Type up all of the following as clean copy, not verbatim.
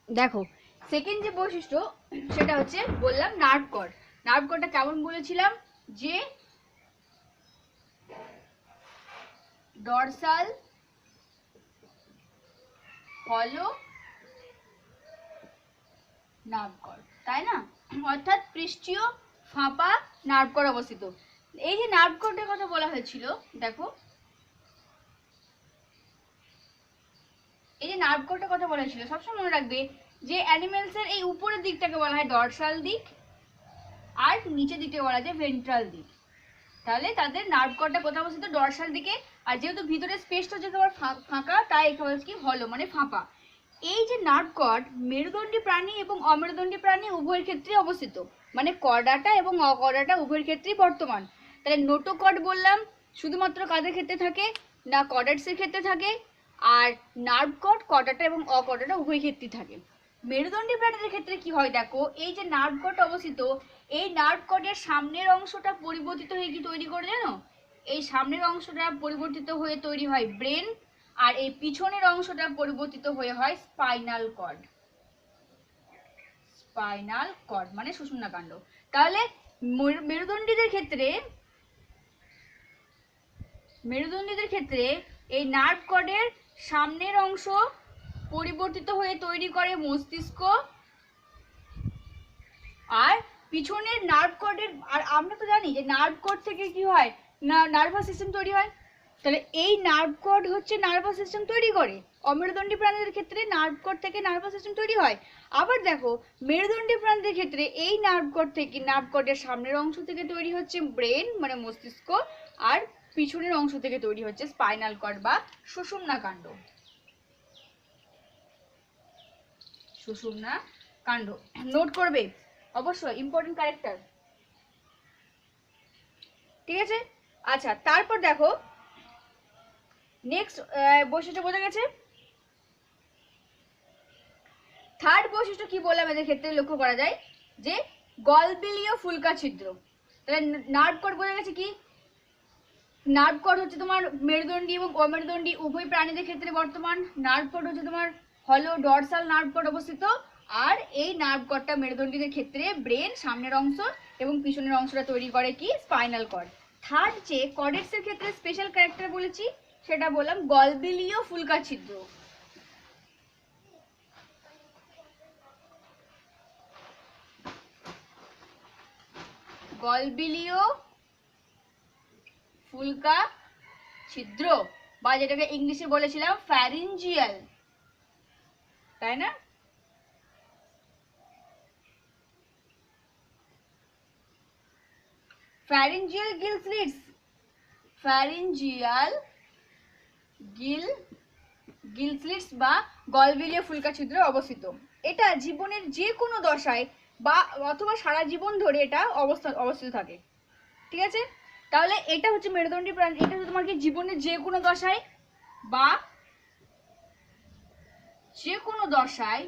দেখো সেকেন্ড যে বৈশিষ্ট্য সেটা হচ্ছে বললাম নার্ভ কর্ড। নার্ভ কর্ডটা কেমন বলেছিলাম, যে ডরসাল হলো নার্ভ কর্ড, তাই না? অর্থাৎ পৃষ্ঠীয় ফাঁপা নার্ভ কর্ড অবস্থিত। এই যে নার্ভ কর্ডের কথা বলা হয়েছিল, দেখো এই যে নার্ভ কর্ডের কথা বলা হয়েছিল সবসময় মনে রাখবে যে অ্যানিমেলসের এই উপরের দিকটাকে বলা হয় ডরসাল দিক, আর নিচের দিকটাকে বলা যায় ভেন্ট্রাল দিক। তাহলে তাদের নার্ভ কর্ডটা কোথায় অবস্থিত? ডরসাল দিকে। আর যেহেতু ভিতরে স্পেসটা হচ্ছে তোমার ফাঁকা, তাই এখানে কি হলো মানে ফাঁপা। এই যে নার্ভ কর্ড মেরুদণ্ডী প্রাণী এবং অমেরুদণ্ডী প্রাণী উভয়ের ক্ষেত্রে অবস্থিত, মানে কর্ডাটা এবং অকর্ডাটা উভয়ের ক্ষেত্রেই বর্তমান। তাহলে নোটোকর্ড বললাম শুধুমাত্র কাদের ক্ষেত্রে থাকে না, কর্ডাটসের ক্ষেত্রে থাকে। আর নার্ভ কর্ড কর্ডাটা এবং অকর্ডাটা উভয় ক্ষেত্রেই থাকে। মেরুদণ্ডী প্রাণীদের ক্ষেত্রে কি হয় দেখো, এই যে নার্ভ কর্ড অবস্থিত, এই নার্ভ কর্ডের সামনের অংশটা পরিবর্তিত হয়ে কি তৈরি করে জানো? এই সামনের অংশটা পরিবর্তিত হয়ে তৈরি হয় ব্রেন, আর এই পিছনের অংশটা পরিবর্তিত হয়ে হয় স্পাইনাল কর্ড। স্পাইনাল কর্ড মানে সুষুম্না কাণ্ড। তাহলে মেরুদণ্ডীদের ক্ষেত্রে এই নার্ভ কর্ডের সামনের অংশ পরিবর্তিত হয়ে তৈরি করে মস্তিষ্ক, আর পিছনের নার্ভ কর্ডের, আর আমরা তো জানি যে নার্ভ কর্ড থেকে কি হয় না, নার্ভাস সিস্টেম তৈরি হয়। তাহলে এই নার্ভ কর্ড হচ্ছে নার্ভাস সিস্টেম তৈরি করে। অমেরুদণ্ডী প্রাণীদের ক্ষেত্রে নার্ভ কর্ড থেকে নার্ভাস সিস্টেম তৈরি হয়। আবার দেখো মেরুদণ্ডী প্রাণীদের ক্ষেত্রে এই নার্ভ কর্ড থেকে, নার্ভ কর্ডের সামনের অংশ থেকে তৈরি হচ্ছে ব্রেন মানে মস্তিষ্ক, আর পিছনের অংশ থেকে তৈরি হচ্ছে স্পাইনাল কর্ড বা সুষুম্না কাণ্ড। সুষুম্না কাণ্ড নোট করবে অবশ্যই, ইম্পর্টেন্ট ক্যারেক্টার, ঠিক আছে? আচ্ছা তারপর দেখো নেক্সট বৈশিষ্ট্য বোঝা গেছে। থার্ড বৈশিষ্ট্য কি বললাম এদের ক্ষেত্রে লক্ষ্য করা যায় যে গলবিলীয় ফুলকা ছিদ্র। তাহলে নার্ভ কর্ড বোঝা গেছে কি, নার্ভ কর্ড হচ্ছে তোমার মেরুদণ্ডী এবং অমেরুদণ্ডী উভয় প্রাণীদের ক্ষেত্রে বর্তমান। নার্ভ কর্ড হচ্ছে তোমার হলো ডরসাল নার্ভ কর্ড অবস্থিত, আর এই নার্ভ কর্ডটা মেরুদণ্ডীদের ক্ষেত্রে ব্রেন সামনের অংশ এবং পিছনের অংশটা তৈরি করে কি স্পাইনাল কর্ড। থার্ড যে কর্ডেটসের ক্ষেত্রে স্পেশাল ক্যারেক্টার বলেছি সেটা বললাম গলবিলীয় ফুলকা ছিদ্র। গলবিলীয় ফুলকা ছিদ্র, বা যেটাকে ইংলিশে বলেছিলাম ফ্যারিঞ্জিয়াল, তাই না? ফ্যারিঞ্জিয়াল গিল স্লিটস, ফ্যারিঞ্জিয়াল গিল স্লিটস বা গলবিলীয় ফুলকা ছিদ্র অবস্থিত। এটা জীবনের যে কোনো দশায় বা অথবা সারা জীবন ধরে এটা অবস্থিত থাকে, ঠিক আছে? তাহলে এটা হচ্ছে মেরুদণ্ডী প্রাণী, এটা হচ্ছে তোমার কি জীবনের যে কোনো দশায় বা যে কোনো দশায়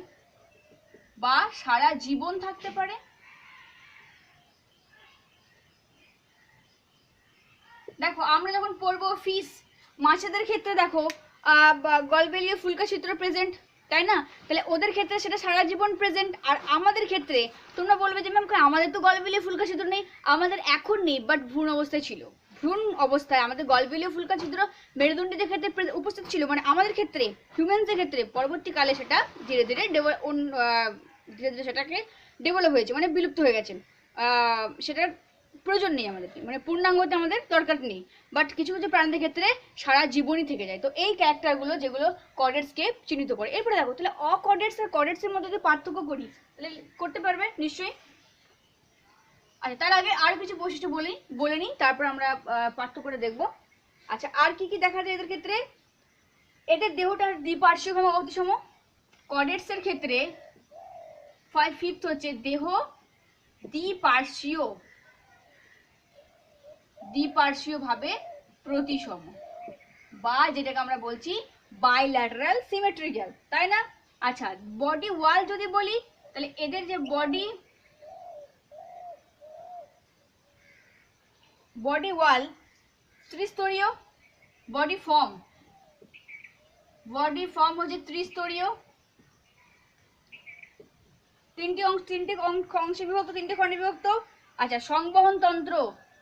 বা সারা জীবন থাকতে পারে। দেখো আমরা যখন পড়বো ফিশ, মাছেদের ক্ষেত্রে দেখো গলবিলীয় ফুলকা ছিদ্র প্রেজেন্ট, তাই না? তাহলে ওদের ক্ষেত্রে সেটা সারা জীবন প্রেজেন্ট। আর আমাদের ক্ষেত্রে তোমরা বলবে যে ম্যাম আমাদের তো গলবিলীয় ফুলকা ছিদ্র নেই। আমাদের এখন নেই, বাট ভ্রূণ অবস্থায় ছিল। ভ্রূণ অবস্থায় আমাদের গলবিলীয় ফুলকা ছিদ্র মেরুদণ্ডীদের ক্ষেত্রে উপস্থিত ছিল, মানে আমাদের ক্ষেত্রে হিউম্যানসের ক্ষেত্রে পরবর্তীকালে সেটা ধীরে ধীরে সেটাকে ডেভেলপ হয়েছে, মানে বিলুপ্ত হয়ে গেছে। সেটার প্রয়োজন নেই আমাদের, মানে পূর্ণাঙ্গতে আমাদের দরকার নেই। বাট কিছু কিছু প্রাণীদের ক্ষেত্রে সারা জীবনই থেকে যায়। তো এই ক্যারেক্টারগুলো যেগুলো কর্ডেটসকে চিহ্নিত করে। এরপরে দেখো তাহলে অকর্ডেটস আর কর্ডেটসের মধ্যে যদি পার্থক্য করি তাহলে করতে পারবে নিশ্চয়ই। আচ্ছা তার আগে আর কিছু বৈশিষ্ট্য বলে নিই, তারপর আমরা পার্থক্যটা দেখবো। আচ্ছা আর কি কি দেখা যায় এদের ক্ষেত্রে, এদের দেহটা দ্বিপার্শ্বীয় অতিসম। কর্ডেটসের ক্ষেত্রে 5/5 হচ্ছে দেহ দ্বিপার্শ্বীয়ভাবে প্রতিসম, বা যেটাকে আমরা বলছি বাইল্যাটারাল সিমেট্রিক্যাল, তাই না? আচ্ছা বডি ওয়াল যদি বলি তাহলে এদের যে বডি ওয়াল ত্রিস্তরীয়, বডি ফর্ম হচ্ছে ত্রিস্তরীয়। তিনটে অংশে বিভক্ত, তিনটে খণ্ডে বিভক্ত। আচ্ছা, সংবহন তন্ত্র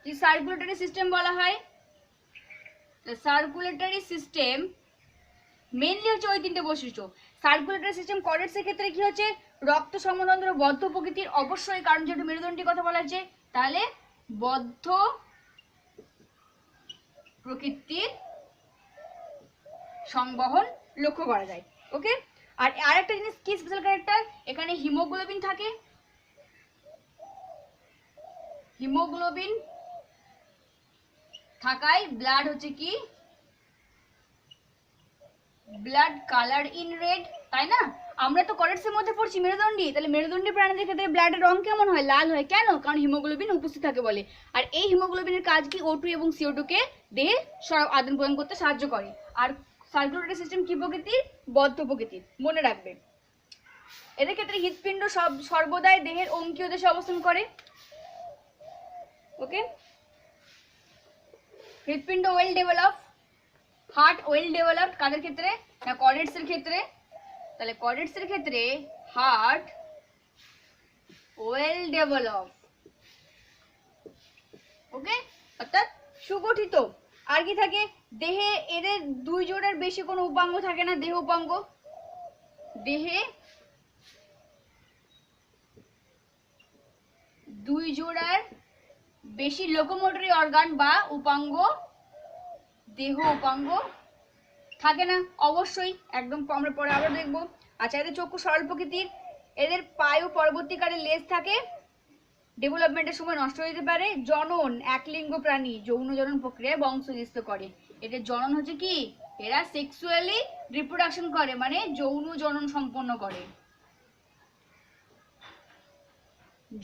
যে সার্কুলেটরি সিস্টেম বলা হয়, সার্কুলেটরি সিস্টেম মেইনলি হচ্ছে ওই তিনটে বৈশিষ্ট্য। সার্কুলেটরি সিস্টেম কর্ডেটসের ক্ষেত্রে কি হচ্ছে, রক্ত সমতন্ত্র বদ্ধ প্রকৃতির, অবশ্যই, কারণ যেহেতু মেরুদণ্ডীর কথা বলা হচ্ছে, তাহলে বদ্ধ প্রকৃতির সংবহন লক্ষ্য করা যায়। ওকে, আর আরেকটা জিনিস কি স্পেশাল ক্যারেক্টার, এখানে হিমোগ্লোবিন থাকে। হিমোগ্লোবিন থাকায় ব্লাড হচ্ছে কি, ব্লাড কালার ইন রেড, তাই না? আমরা তো কর্ডেটসের মধ্যে পড়ছি মেরুদণ্ডী, তাহলে মেরুদণ্ডী প্রাণীদের ক্ষেত্রে ব্লাডের রং কেমন হয়, লাল হয়। কেন? কারণ হিমোগ্লোবিন উপস্থিত থাকে বলে। আর এই হিমোগ্লোবিনের কাজ কি, O2 এবং CO2 কে দেহে আদান প্রদান করতে সাহায্য করে। আর সার্কুলেটরি সিস্টেম কি প্রকৃতির, বদ্ধ প্রকৃতির, মনে রাখবে। এদের ক্ষেত্রে হৃৎপিণ্ড সর্বদাই দেহের অঙ্কীয় দেশে অবস্থান করে। ওকে, হৃৎপিণ্ড well develop, heart well developed কাদের ক্ষেত্রে, না কর্ডেটসের ক্ষেত্রে। তাহলে কর্ডেটসের ক্ষেত্রে হার্ট ওয়েল ডেভেলপ। ওকে, অর্থাৎ সুগঠিত। আর কি থাকে, দেহে এদের 2 জোড়ার বেশি কোনো উপাঙ্গ থাকে না, দেহ উপাঙ্গ। দেহে 2 জোড়ার বেশি লোকোমোটরি অর্গান বা উপাঙ্গ, দেহ উপাঙ্গ থাকে না, অবশ্যই, একদম আমরা পরে আবার দেখবো। আচ্ছা, এদের চক্ষু সরল প্রকৃতির, এদের পায়ু পরবর্তীকালে লেজ থাকে, ডেভেলপমেন্টের সময় নষ্ট হয়ে যেতে পারে। জনন, একলিঙ্গ প্রাণী, যৌন জনন প্রক্রিয়ায় বংশ বিস্তার করে। এদের জনন হচ্ছে কি, এরা সেক্সুয়ালি রিপ্রোডাকশন করে, মানে যৌন জনন সম্পন্ন করে,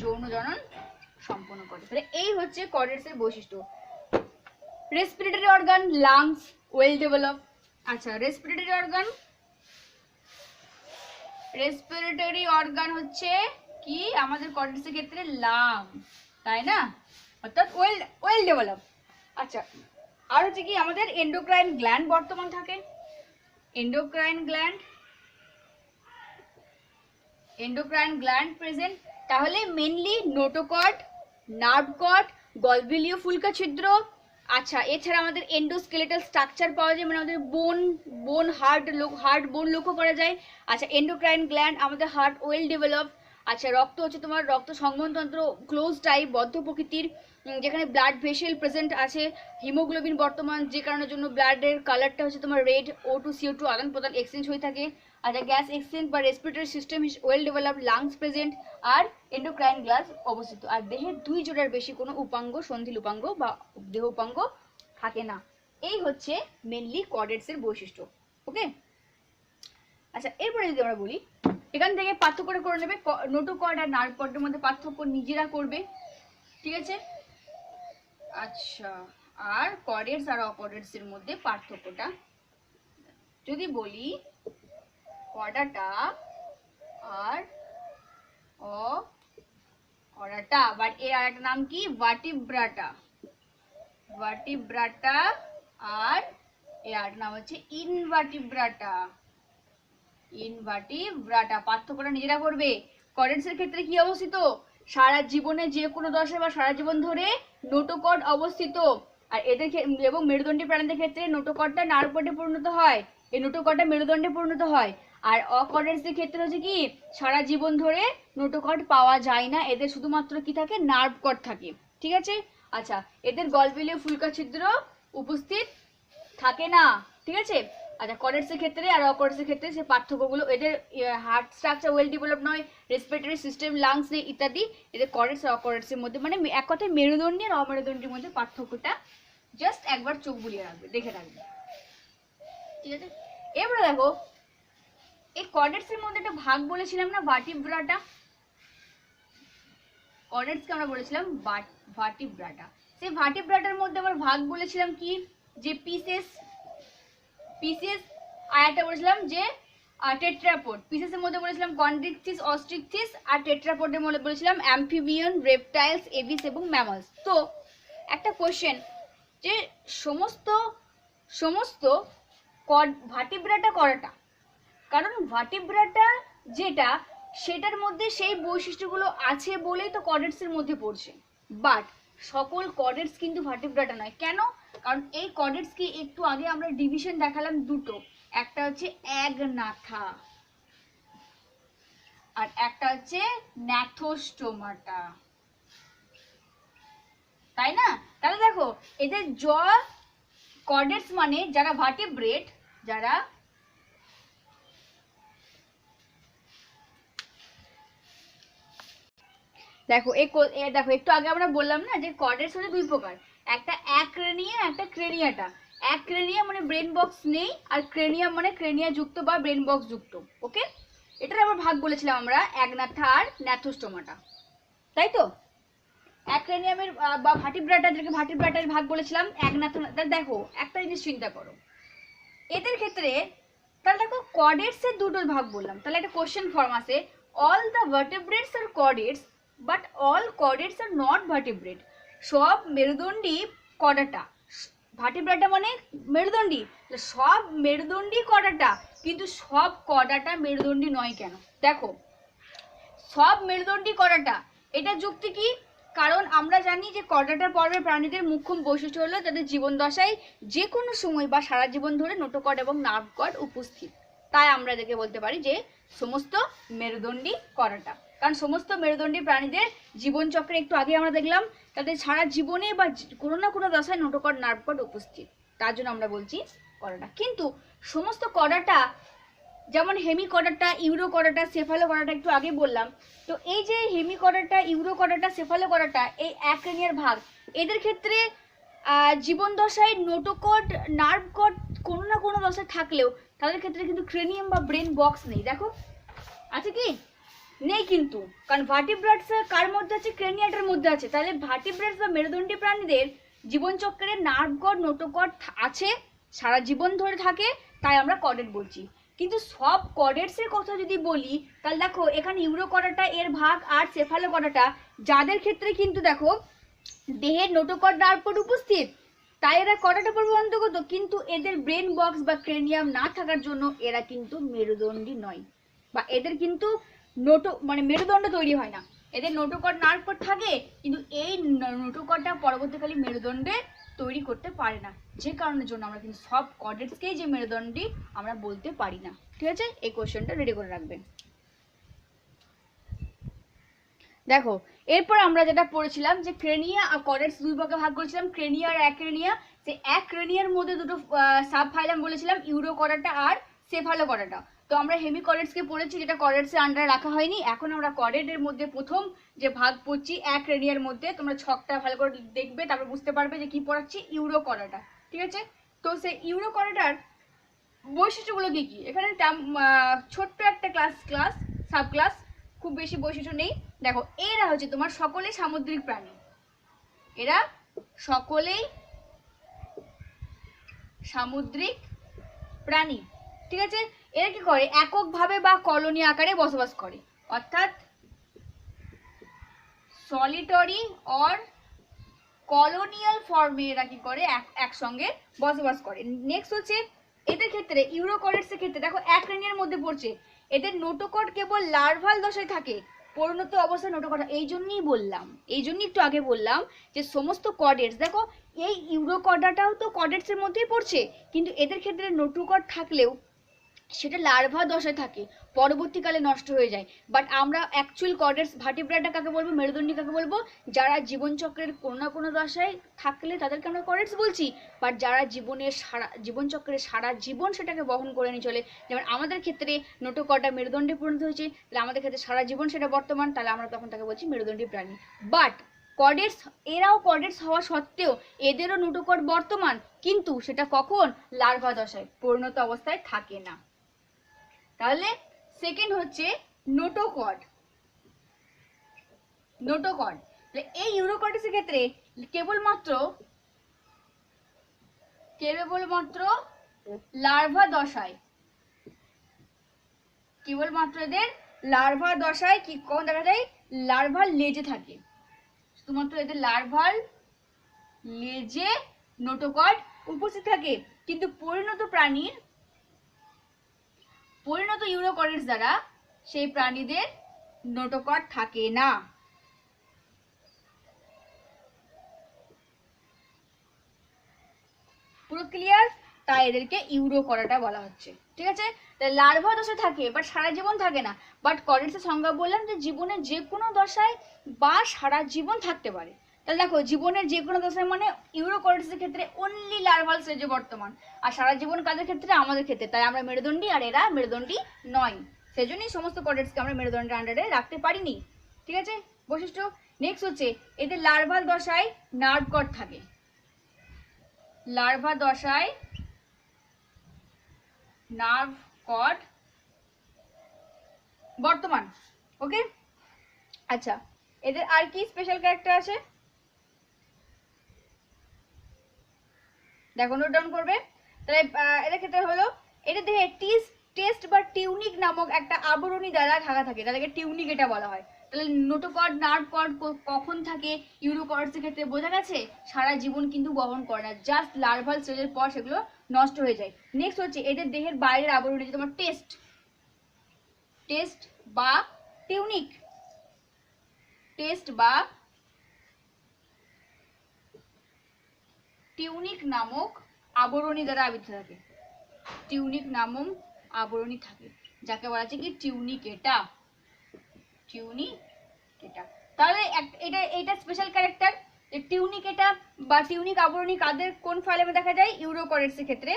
যৌন জনন সম্পন্ন করে। তাহলে এই হচ্ছে কর্ডেটসের বৈশিষ্ট্য। Respiratory organ, lungs well develop. আচ্ছা, রেসপিরেটরি অর্গান হচ্ছে কি আমাদের কর্ডেটসের ক্ষেত্রে লাং, তাই না, অর্থাৎ ওয়েল ডেভেলপ। আচ্ছা, আর হচ্ছে কি আমাদের এন্ডোক্রাইন গ্ল্যান্ড বর্তমান থাকে। Endocrine gland present. তাহলে মেইনলি নোটোকর্ড, নার্ভ কর্ড, গলবিলীয় ফুলকা ছিদ্র। আচ্ছা, এছাড়া আমাদের এন্ডোস্কেলেটাল স্ট্রাকচার পাওয়া যায়, মানে আমাদের বোন হার্ট বোন লক্ষ্য করা যায়। আচ্ছা, এন্ডোক্রাইন গ্ল্যান্ড, আমাদের হার্ট ওয়েল ডেভেলপ। আচ্ছা, রক্ত হচ্ছে তোমার রক্ত সংবহনতন্ত্র ক্লোজ টাইপ, বদ্ধ প্রকৃতির, যেখানে ব্লাড ভেসেল প্রেজেন্ট আছে। হিমোগ্লোবিন বর্তমান, যে কারণের জন্য ব্লাডের কালারটা হচ্ছে তোমার রেড, O2 CO2 আদান প্রদান এক্সচেঞ্জ হয়ে থাকে। আচ্ছা, গ্যাস এক্সচেঞ্জ বা respiratory system well develop, lungs present, আর এন্ডোক্রাইন গ্ল্যান্ড অবস্থিত। আর দেহের 2 জোড়ার বেশি কোনো উপাঙ্গ, সন্ধিল উপাঙ্গ বা দেহ উপাঙ্গ থাকে না। এই হচ্ছে মেনলি কর্ডেটসের বৈশিষ্ট্য। ওকে, আচ্ছা, এরপরে যদি আমরা বলি, এখান থেকে পার্থক্য করে নেবে, নোটোকর্ড আর নার্ভ কর্ডের মধ্যে পার্থক্য নিজেরা করবে, ঠিক আছে? আচ্ছা, আর কর্ডেটস আর অকর্ডেটসের মধ্যে পার্থক্যটা যদি বলি, কর্ডাটা আর অকর্ডাটা, বাট এর আরেকটা নাম কি, ভার্টিব্রাটা। আর এর আরেকটা নাম হচ্ছে ইনভার্টিব্রাটা। পার্থক্যটা নিজেরা করবে। কর্ডেটসের ক্ষেত্রে কি অবস্থিত, সারা জীবনে যে কোনো দশায় বা সারা জীবন ধরে নোটোকর্ড অবস্থিত। আর এদের এবং মেরুদণ্ডী প্রাণীদের ক্ষেত্রে নোটোকর্ডটা নার্ভ কর্ডে পরিণত হয়, এই নোটোকর্ডটা মেরুদণ্ডে পরিণত হয়। আর অকর্ডেটসের ক্ষেত্রে হচ্ছে কি, সারা জীবন ধরে নোটোকর্ড পাওয়া যায় না, এদের শুধুমাত্র কি থাকে, নার্ভ কর্ড থাকে, ঠিক আছে? আচ্ছা, এদের গলবিলীয় ফুলকা ছিদ্র উপস্থিত থাকে না, ঠিক আছে? আচ্ছা, কর্ডেটসের ক্ষেত্রে আর অকর্ডেটসের ক্ষেত্রে সে পার্থক্যগুলো, এদের হার্ট স্ট্রাকচার ওয়েল ডেভেলপ নয়, রেসপিরেটরি সিস্টেম, লাংস নেই ইত্যাদি। এদের কর্ডেটস আর অকর্ডেটসের মধ্যে, মানে এক কথায় মেরুদণ্ডী আর অমেরুদণ্ডীর মধ্যে পার্থক্যটা জাস্ট একবার চোখ বুলিয়ে রাখবে, দেখে রাখবে, ঠিক আছে? এবারে দেখো, এই কর্ডেটসের মধ্যে একটা ভাগ বলেছিলাম না, ভার্টিব্রাটা। কর্ডেটসকে আমরা বলেছিলাম ভার্টিব্রাটা। সেই ভার্টিব্রাটার মধ্যে আবার ভাগ বলেছিলাম কি, যে পিসেস, আর একটা বলেছিলাম যে টেট্রাপোড। পিসেসের মধ্যে বলেছিলাম কন্ড্রিকথিস, অস্ট্রিকথিস, আর টেট্রাপোডের মধ্যে বলেছিলাম অ্যাম্ফিবিয়ান, রেপটাইলস, এভিস এবং ম্যামলস। তো একটা কোশ্চেন, যে সমস্ত ভার্টিব্রাটা করাটা, কারণ ভার্টিব্রাটা যেটা সেটার মধ্যে সেই বৈশিষ্ট্যগুলো আছে বলেই তো কর্ডেটসের মধ্যে পড়ছে। বাট সকল কর্ডেটস কিন্তু ভার্টিব্রাটা নয়। কেন? কারণ এই কর্ডেটসকে একটু আগে আমরা ডিভিশন দেখালাম দুটো, একটা হচ্ছে অ্যাগনাথা আর একটা হচ্ছে ন্যাথোস্টোমাটা, তাই না? তাহলে দেখো এদের জ কর্ডেটস মানে যারা ভার্টিব্রেট, যারা দেখো দেখো একটু আগে আমরা বললাম না যে কর্ডেটস হচ্ছে দুই প্রকার, একটা অ্যাক্রেনিয়া, একটা ক্রেনিয়াটা। অ্যাক্রেনিয়া মানে ব্রেন বক্স নেই, আর ক্রেনিয়াম মানে ক্রেনিয়া যুক্ত বা ব্রেন বক্স যুক্ত। ওকে, এটার আবার ভাগ বলেছিলাম আমরা অ্যাগনাথা আর ন্যাথোস্টোমাটা, তাই তো? অ্যাক্রেনিয়ামের বা ভার্টিব্রাটা, যেটাকে ভার্টিব্রাটার ভাগ বলেছিলাম অ্যাগনাথা। দেখো একটা জিনিস চিন্তা করো এদের ক্ষেত্রে, তাহলে দেখো কর্ডেটসের দুটো ভাগ বললাম, তাহলে একটা কোশ্চেন ফর্ম আছে, all the vertebrates are chordates but all chordates are not vertebrate. সব মেরুদণ্ডী কর্ডাটা, ভার্টিব্রাটা মানে মেরুদণ্ডী, সব মেরুদণ্ডী কর্ডাটা, কিন্তু সব কর্ডাটা মেরুদণ্ডী নয়। কেন? দেখো সব মেরুদণ্ডী কর্ডাটা, এটা যুক্তি কি? কারণ আমরা জানি যে কর্ডাটা পর্বের প্রাণীদের মুখ্য বৈশিষ্ট্য হলো তাদের জীবন দশায় যে কোনো সময় বা সারা জীবন ধরে নোটোকর্ড এবং নার্ভ কর্ড উপস্থিত। তাই আমরা এদেরকে বলতে পারি যে সমস্ত মেরুদণ্ডী কর্ডাটা, কারণ সমস্ত মেরুদণ্ডী প্রাণীদের জীবন চক্রে একটু আগে আমরা দেখলাম তাদের সারা জীবনে বা কোনো না কোনো দশায় নোটোকর্ড নার্ভ কর্ড উপস্থিত, তার জন্য আমরা বলছি কর্ডাটা। কিন্তু সমস্ত কর্ডাটা, যেমন হেমিকর্ডাটা, ইউরোকর্ডাটা, সেফালোকর্ডাটা একটু আগে বললাম, তো এই যে হেমিকর্ডাটা, ইউরোকর্ডাটা, সেফালোকর্ডাটা, এই অ্যাক্রেনিয়ার ভাগ, এদের ক্ষেত্রে জীবন দশায় নোটোকর্ড নার্ভ কর্ড কোনো না কোনো দশায় থাকলেও তাদের ক্ষেত্রে কিন্তু ক্রেনিয়াম বা ব্রেন বক্স নেই। দেখো আছে কি? নেই কিন্তু, কারণ ভার্টিব্রেটস কার মধ্যে আছে? ক্রেনিয়াটার মধ্যে আছে। তাহলে ভার্টিব্রেটস বা মেরুদণ্ডী প্রাণীদের জীবনচক্রে নার্ভ কর্ড, নোটোকর্ড আছে, সারা জীবন ধরে থাকে, তাই আমরা কর্ডেট বলছি। কিন্তু সব কর্ডেটসের কথা যদি বলি, তাহলে দেখো এখানে ইউরোকর্ডাটা এর ভাগ আর সেফালোকর্ডাটা, যাদের ক্ষেত্রে কিন্তু দেখো দেহের নোটোকর্ড নার্ভ কর্ড উপস্থিত, তাই এরা কর্ডাটা পর্বে অন্তর্গত, কিন্তু এদের ব্রেন বক্স বা ক্রেনিয়াম না থাকার জন্য এরা কিন্তু মেরুদণ্ডী নয়, বা এদের কিন্তু মানে মেরুদণ্ড তৈরি হয় না। এদের নোটোকর্ড নার্ভ কর্ড থাকে, কিন্তু এই নোটোকর্ডটা পরবর্তীকালে মেরুদণ্ডে তৈরি করতে পারে না, যে কারণের জন্য আমরা কিন্তু সব কর্ডেটসকেই যে মেরুদণ্ডী আমরা বলতে পারি না। ঠিক আছে, এই কোশ্চেনটা রেডি করে রাখবেন। দেখো এরপর আমরা যেটা পড়েছিলাম যে ক্রেনিয়া আর কর্ডেটস দুই ভাগে ভাগ করেছিলাম, ক্রেনিয়া আর অ্যাক্রেনিয়া। সেই অ্যাক্রেনিয়ার মধ্যে দুটো সাব ফাইলাম বলেছিলাম, ইউরোকর্ডাটা আর সেফালোকর্ডাটা। তো আমরা হেমিকর্ডেটসকে পড়েছি, যেটা কর্ডেটসের আন্ডারে রাখা হয়নি। এখন আমরা কর্ডেটের মধ্যে প্রথম যে ভাগ পড়ছি অ্যাক্রেনিয়ার মধ্যে, তোমরা ছকটা ভালো করে দেখবে, তারপর বুঝতে পারবে যে কি পড়াচ্ছি, ইউরোকর্ডাটা। ঠিক আছে, তো সেই ইউরোকর্ডাটার বৈশিষ্ট্যগুলো কি কি? এখানে ছোট্ট একটা সাব ক্লাস, খুব বেশি বৈশিষ্ট্য নেই। দেখো এরা হচ্ছে তোমার সকলেই সামুদ্রিক প্রাণী, এরা সকলেই সামুদ্রিক প্রাণী। ঠিক আছে, এরা কি করে? এককভাবে বা কলোনি আকারে বসবাস করে, অর্থাৎ সলিটারি অর কলোনিয়াল ফর্মে এরা কি করে? একসঙ্গে বসবাস করে। নেক্সট হচ্ছে এদের ক্ষেত্রে, ইউরোকর্ডেটসের ক্ষেত্রে দেখো অ্যাক্রেনিয়ার মধ্যে পড়ছে, এদের নোটোকর্ড কেবল লার্ভাল দশায় থাকে, পরিণত অবস্থায় নোটোকর্ড। এই জন্যই একটু আগে বললাম যে সমস্ত কর্ডেটস, দেখো এই ইউরোকর্ডাটাও তো কর্ডেটসের মধ্যেই পড়ছে, কিন্তু এদের ক্ষেত্রে নোটোকর্ড থাকলেও সেটা লার্ভা দশায় থাকে, পরবর্তীকালে নষ্ট হয়ে যায়। বাট আমরা অ্যাকচুয়াল কর্ডেটস ভার্টিব্রাটা কাকে বলবো, মেরুদণ্ডী কাকে বলবো? যারা জীবনচক্রের কোনো না কোনো দশায় থাকলে তাদেরকে আমরা কর্ডেটস বলছি। বাট যারা জীবনচক্রের সারা জীবন সেটাকে বহন করে নিয়ে চলে, যেমন আমাদের ক্ষেত্রে নোটোকর্ডা মেরুদণ্ডে পরিণত হয়েছে, তাহলে আমাদের ক্ষেত্রে সারা জীবন সেটা বর্তমান, তাহলে আমরা তখন তাকে বলছি মেরুদণ্ডী প্রাণী। বাট কর্ডেটস, এরাও কর্ডেটস হওয়া সত্ত্বেও এদেরও নোটোকর্ড বর্তমান, কিন্তু সেটা কখন? লার্ভা দশায়, পরিণত অবস্থায় থাকে না। তাহলে সেকেন্ড হচ্ছে নোটোকর্ড। এই ইউরোকর্ডেটসের ক্ষেত্রে কেবলমাত্র লার্ভা দশায়, কেবলমাত্র এদের লার্ভা দশায় কি কখন দেখা যায়? লার্ভাল লেজে থাকে, শুধুমাত্র এদের লার্ভাল লেজে নোটোকর্ড উপস্থিত থাকে। কিন্তু পরিণত ইউরোকর্ডেটস দ্বারা সেই প্রাণীদের নোটোকট থাকে না। পুরো ক্লিয়ার? তাই এদেরকে ইউরোকরাটা বলা হচ্ছে। ঠিক আছে, লার্ভা দশা থাকে বাট সারা জীবন থাকে না। বাট করেটসের সংজ্ঞা বললাম যে জীবনের যে কোনো দশায় বা সারা জীবন থাকতে পারে। তাহলে দেখো জীবনের যে কোনো দশায় মানে ইউরোকরেটসের ক্ষেত্রে অনলি লার্ভাল স্টেজে বর্তমান, আর সারা জীবন কাদের ক্ষেত্রে? আমাদের ক্ষেত্রে। তাই আমরা মেরুদণ্ডী আর এরা মেরুদণ্ডী নয়, সেজন্যই সমস্ত করেটসকে আমরা মেরুদণ্ডের আন্ডারে রাখতে পারিনি। ঠিক আছে, বৈশিষ্ট্য। নেক্সট হচ্ছে এদের লার্ভাল দশায় নার্ভ কর্ড থাকে। লার্ভা দশায় নার্ভ কর্ড বর্তমান। ওকে, আচ্ছা এদের আর কি স্পেশাল ক্যারেক্টার আছে দেখো, নোট ডাউন করবে। তাহলে এদের ক্ষেত্রে হলো এদের দেহে টেস্ট বা টিউনিক নামক একটা আবরণী দ্বারা ঢাকা থাকে, তাদেরকে টিউনিক এটা বলা হয়। তাহলে নোটোকর্ড নার্ভ কর্ড কখন থাকে ইউরোকর্ডসের ক্ষেত্রে? বোঝা গেছে, সারা জীবন কিন্তু বহন করে না, জাস্ট লার্ভাল স্টেজের পর সেগুলো নষ্ট হয়ে যায়। নেক্সট হচ্ছে এদের দেহের বাইরের আবরণী যে তোমার টেস্ট বা টিউনিক, টেস্ট বা টিউনিক নামক আবরণী দ্বারা আবৃত থাকে। টিউনিক নামক আবরণী থাকে, যাকে বলা হচ্ছে কি টিউনিকেটা। টিউনিকেটা তাহলে এটা স্পেশাল ক্যারেক্টার। টিউনিকেটা বা টিউনিক আবরণী কাদের কোন ফাইলেমে দেখা যায়? ইউরোকরেটসের ক্ষেত্রে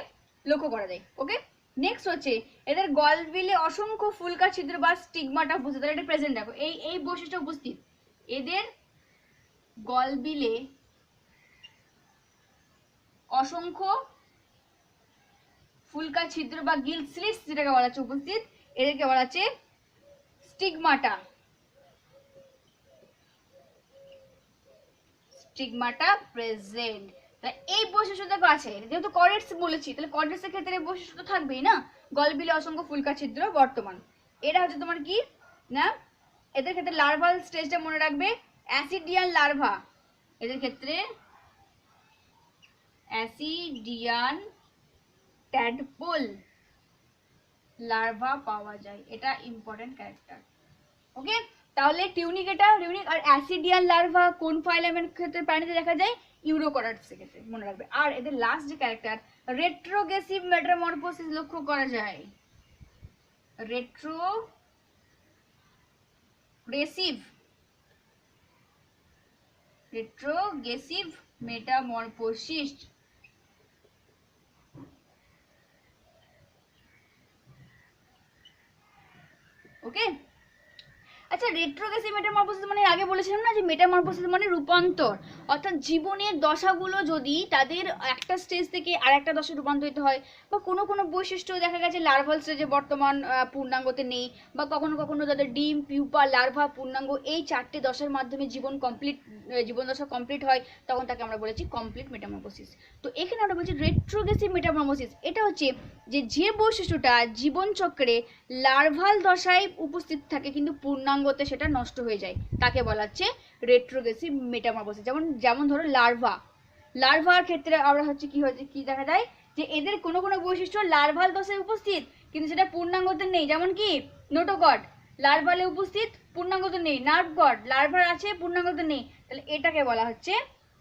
লক্ষ্য করা যায়। ওকে, নেক্সট হচ্ছে এদের গলবিলে অসংখ্য ফুলকা ছিদ্র বা স্টিগমাটা উপস্থিত। তাহলে এটা প্রেজেন্ট দেখো, এই বৈশিষ্ট্য উপস্থিত। এদের গলবিলে অসংখ্য ফুলকা ছিদ্র বা গিল স্লিটস যেটাকে বলা হচ্ছে উপস্থিত, এদেরকে বলা হচ্ছে স্টিগমাটা। স্টিগমাটা প্রেজেন্ট। এই বৈশিষ্ট্যটা আছে, যেহেতু করেটস বলেছি তাহলে করেটসের ক্ষেত্রে বৈশিষ্ট্য থাকবেই না, গলবিলে অসংখ্য ফুলকা ছিদ্র বর্তমান। এটা হচ্ছে তোমার কি না, এদের ক্ষেত্রে লার্ভাল স্টেজটা মনে রাখবে অ্যাসিডিয়ান লার্ভা। এদের ক্ষেত্রে অ্যাসিডিয়ান ট্যাডপোল লার্ভা পাওয়া যায়, এটা ইম্পর্টেন্ট ক্যারেক্টার। ওকে, তাহলে টিউনিক আর অ্যাসিডিয়ান লার্ভা কোন ফাইলামের ক্ষেত্রে প্রাণীতে দেখা যায়? ইউরোকরাটসের ক্ষেত্রে মনে রাখবে। আর এদের লাস্ট যে ক্যারেক্টার রেট্রোগ্রেসিভ মেটামরফোসিস লক্ষ্য করা যায়। Retrogressive metamorphosis. ওকে, আচ্ছা রেট্রোগ্রেসিভ মেটামরফোসিস মানে আগে বলেছিলাম না যে মেটামরফোসিস মানে রূপান্তর, অর্থাৎ জীবনের দশাগুলো যদি তাদের একটা স্টেজ থেকে আর একটা দশায় রূপান্তরিত হয়, বা কোনো কোনো বৈশিষ্ট্য দেখা গেছে লার্ভাল স্টেজে বর্তমান পূর্ণাঙ্গতে নেই, বা কখনো কখনো তাদের ডিম পিউপা লার্ভা পূর্ণাঙ্গ এই চারটে দশার মাধ্যমে জীবন দশা কমপ্লিট হয়, তখন তাকে আমরা বলেছি কমপ্লিট মেটামরফোসিস। তো এখানে আমরা বলছি রেট্রোগ্রেসিভ মেটামরফোসিস, এটা হচ্ছে যে বৈশিষ্ট্যটা জীবনচক্রে লার্ভাল দশায় উপস্থিত থাকে কিন্তু পূর্ণাঙ্গতে সেটা নষ্ট হয়ে যায়, তাকে বলা হচ্ছে রেট্রোগ্রেসিভ মেটামরফোসিস। যেমন ধরো লার্ভার ক্ষেত্রে আমরা কি দেখা যায় যে এদের কোনো কোনো বৈশিষ্ট্য লার্ভাল দশায় উপস্থিত কিন্তু সেটা পূর্ণাঙ্গতে নেই, যেমন কি নোটোকট লার্ভালে উপস্থিত পূর্ণাঙ্গতে নেই, নার্ভ কট লার্ভার আছে পূর্ণাঙ্গতে নেই, তাহলে এটাকে বলা হচ্ছে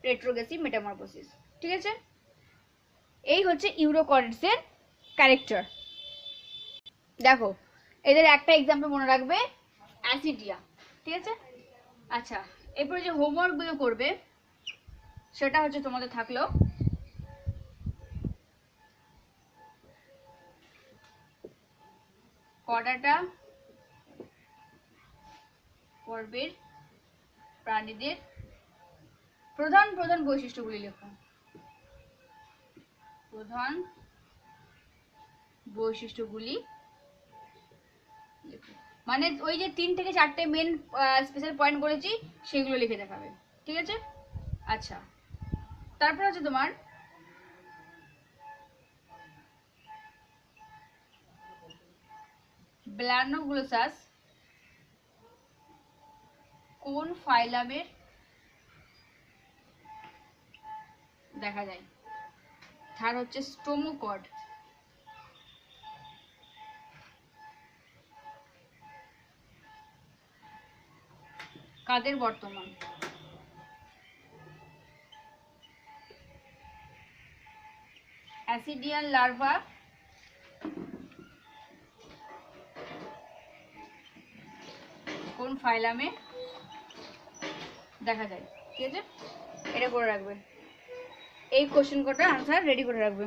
রেট্রোগ্রেসিভ মেটামরফোসিস। ঠিক আছে, এই হচ্ছে ইউরোকরেটসের ক্যারেক্টার। দেখো এদের একটা এক্সাম্পল মনে রাখবে অ্যাসিডিয়া। ঠিক আছে, আচ্ছা এরপরে যে হোমওয়ার্কগুলো করবে সেটা হচ্ছে তোমাদের থাকলো কডাটা পর্বের প্রাণীদের প্রধান প্রধান বৈশিষ্ট্যগুলি লেখো। প্রধান বৈশিষ্ট্যগুলি মানে ওই যে 3 থেকে 4টে মেন স্পেশাল পয়েন্ট বলেছি সেগুলো লিখে দেখাবে। ঠিক আছে, আচ্ছা তারপর হচ্ছে তোমার ব্ল্যানোগ্লোসাস কোন ফাইলামের দেখা যায়? তার হচ্ছে স্টোমোকড। কাদের বর্তমান? অ্যাসিডিয়ান লার্ভা কোন ফাইলামে দেখা যায়? ঠিক আছে, এটা করে রাখবে, এই কোশ্চেন কটা আনসার রেডি করে রাখবে।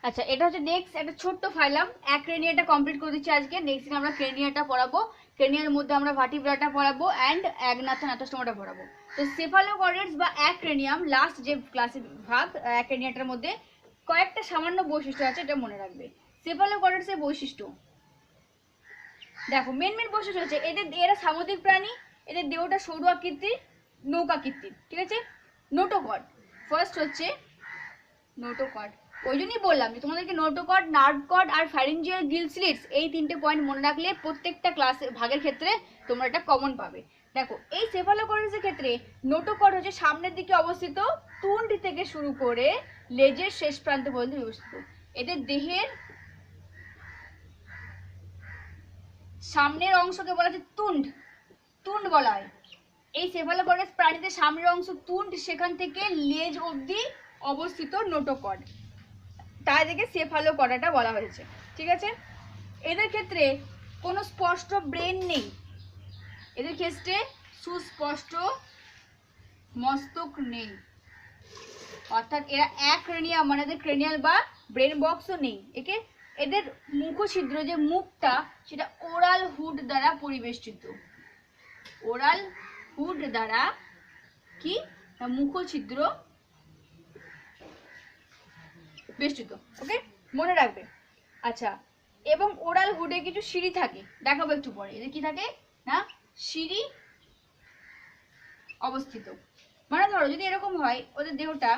আচ্ছা, এটা হচ্ছে নেক্সট একটা ছোট্ট ফাইলাম। অ্যাক্রেনিয়াটা কমপ্লিট করে দিচ্ছি আজকে। নেক্সট দিন আমরা ক্রেনিয়াটা পড়াবো। ক্রেনিয়ার মধ্যে আমরা ভার্টিব্রাটা পড়াবো অ্যান্ড অ্যাগনাথা নাথাস্টোমাটা পড়াবো। তো সেফালোকর্ডেটস বা অ্যাক্রেনিয়াম লাস্ট যে ক্লাসের ভাগ, অ্যাক্রেনিয়াটার মধ্যে কয়েকটা সামান্য বৈশিষ্ট্য আছে, এটা মনে রাখবে। সেফালোকর্ডেটসের বৈশিষ্ট্য দেখো, মেন বৈশিষ্ট্য হচ্ছে এরা সামুদ্রিক প্রাণী, এদের দেহটা সরু আকৃতির, নৌকাকৃতির। ঠিক আছে, নোটোকর্ড ফার্স্ট হচ্ছে নোটোকর্ড। ওই জন্যই বললাম যে তোমাদেরকে নোটোকর্ড, নার্ভ কর্ড আর ফ্যারিঞ্জিয়াল গিল স্লিটস এই তিনটে পয়েন্ট মনে রাখলে প্রত্যেকটা ক্লাসে ভাগের ক্ষেত্রে তোমরা এটা কমন পাবে। দেখো, এই সেফালোকর্ডেটসের ক্ষেত্রে নোটোকর্ড হচ্ছে সামনের দিকে অবস্থিত, তুণ্ড থেকে শুরু করে লেজের শেষ প্রান্ত পর্যন্ত অবস্থিত। এদের দেহের সামনের অংশকে বলা হচ্ছে তুণ্ড, তুণ্ড বলা হয়। এই সেফালোকর্ডেটস প্রাণীদের সামনের অংশ তুণ্ড, সেখান থেকে লেজ অবধি অবস্থিত নোটোকর্ড, তাই থেকে সেফালোকর্ডাটা বলা হয়েছে। ঠিক আছে, এদের ক্ষেত্রে কোনো স্পষ্ট ব্রেন নেই, এদের ক্ষেত্রে সুস্পষ্ট মস্তক নেই, অর্থাৎ এরা অ্যাক্রেনিয়াম মানে এদের ক্রেনিয়াল বা ব্রেন বক্সও নেই। এদের মুখছিদ্র যে মুখটা, সেটা ওরাল হুড দ্বারা পরিবেষ্টিত। ওরাল হুড দ্বারা কি মুখছিদ্র বেষ্টিত। ওকে, মনে রাখবে। আচ্ছা, এবং ওরাল হুডে কিছু সিঁড়ি থাকে, দেখাবো একটু পরে। এদের কি থাকে না, সিঁড়ি অবস্থিত। মানে ধরো যদি এরকম হয় ওদের দেহটা,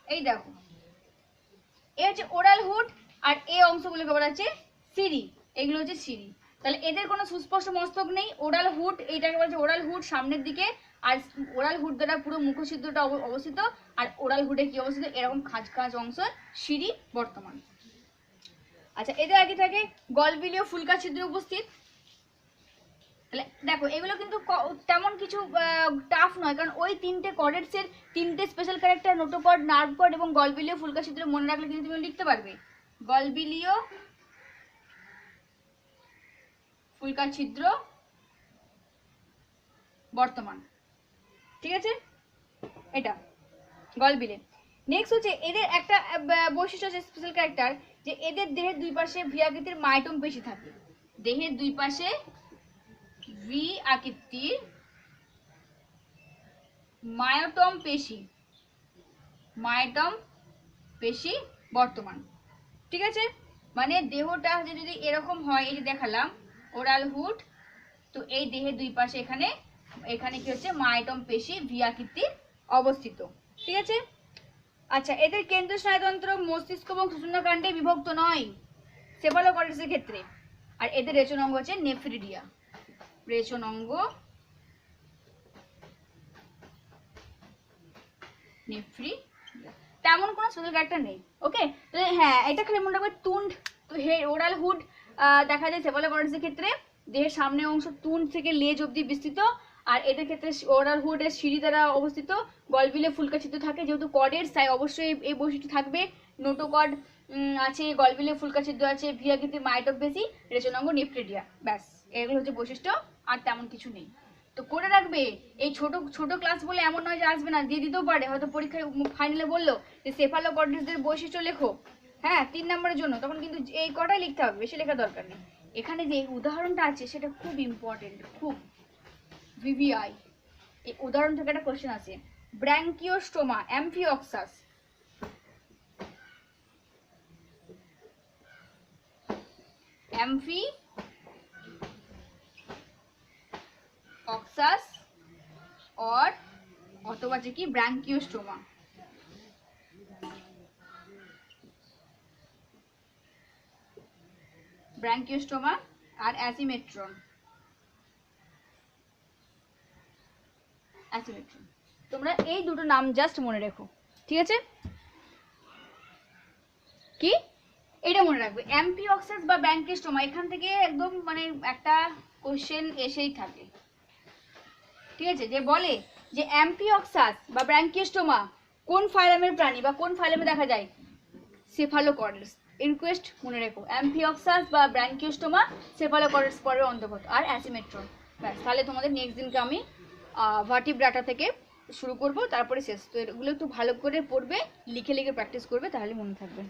এই দেখো, এ হচ্ছে ওরাল হুড আর এই অংশগুলোকে বলা হচ্ছে সিঁড়ি, এগুলো হচ্ছে সিঁড়ি। তাহলে এদের কোনো সুস্পষ্ট মস্তক নেই। ওরাল হুড, এইটাকে বলা হচ্ছে ওরাল হুড সামনের দিকে, আর ওরাল হুড দ্বারা পুরো মুখছিদ্রটা অবস্থিত, আর ওরাল হুডে কি অবস্থিত, এরকম খাঁজ খাঁজ অংশ, সিঁড়ি বর্তমান। আচ্ছা, এদের আগে থাকে গলবিলীয় ফুলকা ছিদ্র উপস্থিত। তাহলে দেখো, এগুলো কিন্তু তেমন কিছু টাফ নয়, কারণ ওই তিনটে কর্ডেটসের তিনটে special character, notochord, nerve cord এবং গলবিলীয় ফুলকা ছিদ্র মনে রাখলে কিন্তু তুমি লিখতে পারবে। গলবিলীয় ফুলকা ছিদ্র বর্তমান। ঠিক আছে, এটা গলবিলে। নেক্সট হচ্ছে এদের একটা বৈশিষ্ট্য হচ্ছে স্পেশাল ক্যারেক্টার, যে এদের দেহের দুই পাশে ভি আকৃতির মাইটম পেশি থাকে। দেহের দুই পাশে ভি আকৃতির মায়োটম পেশি, মায়োটম পেশি বর্তমান। ঠিক আছে, মানে দেহটা যদি এরকম হয়, এই যে দেখালাম ওরাল হুড, তো এই দেহের দুই পাশে এখানে এখানে কি হচ্ছে, মায়োটম পেশি ভি আকৃতির অবস্থিত। ঠিক আছে। আচ্ছা, এদের কেন্দ্র স্নায়ুতন্ত্র মস্তিষ্ক এবং সূচনাকাণ্ডে বিভক্ত নয় সেফালোকর্ডেটসের ক্ষেত্রে। আর এদের রেচন অঙ্গ হচ্ছে নেফ্রিডিয়া, রেচন অঙ্গ নেফ্রি, তেমন কোনো স্পেশাল ক্যারেক্টার নেই। ওকে, তো হ্যাঁ, এটা খালি মনে রাখবে তুণ্ড। তো ওরাল হুড দেখা যায় সেফালোকর্ডেটসের ক্ষেত্রে দেহের সামনের অংশ তুণ্ড থেকে লেজ অবধি বিস্তৃত, আর এদের ক্ষেত্রে ওরাল হুডের সিঁড়ি দ্বারা অবস্থিত। গলবিলে ফুলকা ছিদ্র থাকে, যেহেতু কর্ডেটস তাই অবশ্যই এই বৈশিষ্ট্য থাকবে। নোটোকর্ড আছে, গলবিলে ফুলকা ছিদ্র আছে, ভি আকৃতির মায়োটম পেশি, রেচনাঙ্গ নেফ্রিডিয়া, ব্যাস এগুলো হচ্ছে বৈশিষ্ট্য, আর তেমন কিছু নেই। তো করে রাখবে। এই ছোট ছোট ক্লাস বলে এমন নয় যে আসবে না, দিয়ে দিতেও পারে, হয়তো পরীক্ষায় ফাইনালে বললো যে সেফালোকর্ডেটসদের বৈশিষ্ট্য লেখো, হ্যাঁ 3 নম্বরের জন্য, তখন কিন্তু এই কটাই লিখতে হবে, বেশি লেখার দরকার নেই। এখানে যে উদাহরণটা আছে সেটা খুব ইম্পর্টেন্ট, খুব ভিভিআই। এই উদাহরণ থেকে একটা কোশ্চেন আছে, ব্র্যাঙ্কিওস্টোমা অ্যাম্ফিওক্সাস, অক্সাস और অথবা যে কি ব্র্যাঙ্কিওস্টোমা। ব্র্যাঙ্কিওস্টোমা আর অ্যাসিমেট্রন, অ্যাসিমেট্রন, তোমরা এই দুটো নাম জাস্ট মনে রেখো। ঠিক আছে, কি এটা মনে রাখবে, অ্যাম্পিওক্সাস বা ব্র্যাঙ্কিওস্টোমা, এখান থেকে একদম মানে একটা কোশ্চেন এসেই থাকে, ঠিক আছে, যে বলে যে অ্যাম্পিওক্সাস বা ব্র্যাঙ্কিওস্টোমা কোন ফাইলামের প্রাণী বা কোন ফাইলামে দেখা যায়, সেফালোকরেটস। রিকোয়েস্ট মনে রেখো, অ্যাম্পিওক্সাস বা ব্র্যাঙ্কিওস্টোমা সেফালোকরেটস পর্বের অন্তর্গত, আর অ্যাসিমেট্রন। ব্যাস, তাহলে তোমাদের নেক্সট দিনকে আমি ভার্টিব্রাটা থেকে শুরু করব, তারপরে শেষ। তো এগুলো একটু ভালো করে পড়বে, লিখে লিখে প্র্যাকটিস করবে, তাহলে মনে থাকবে।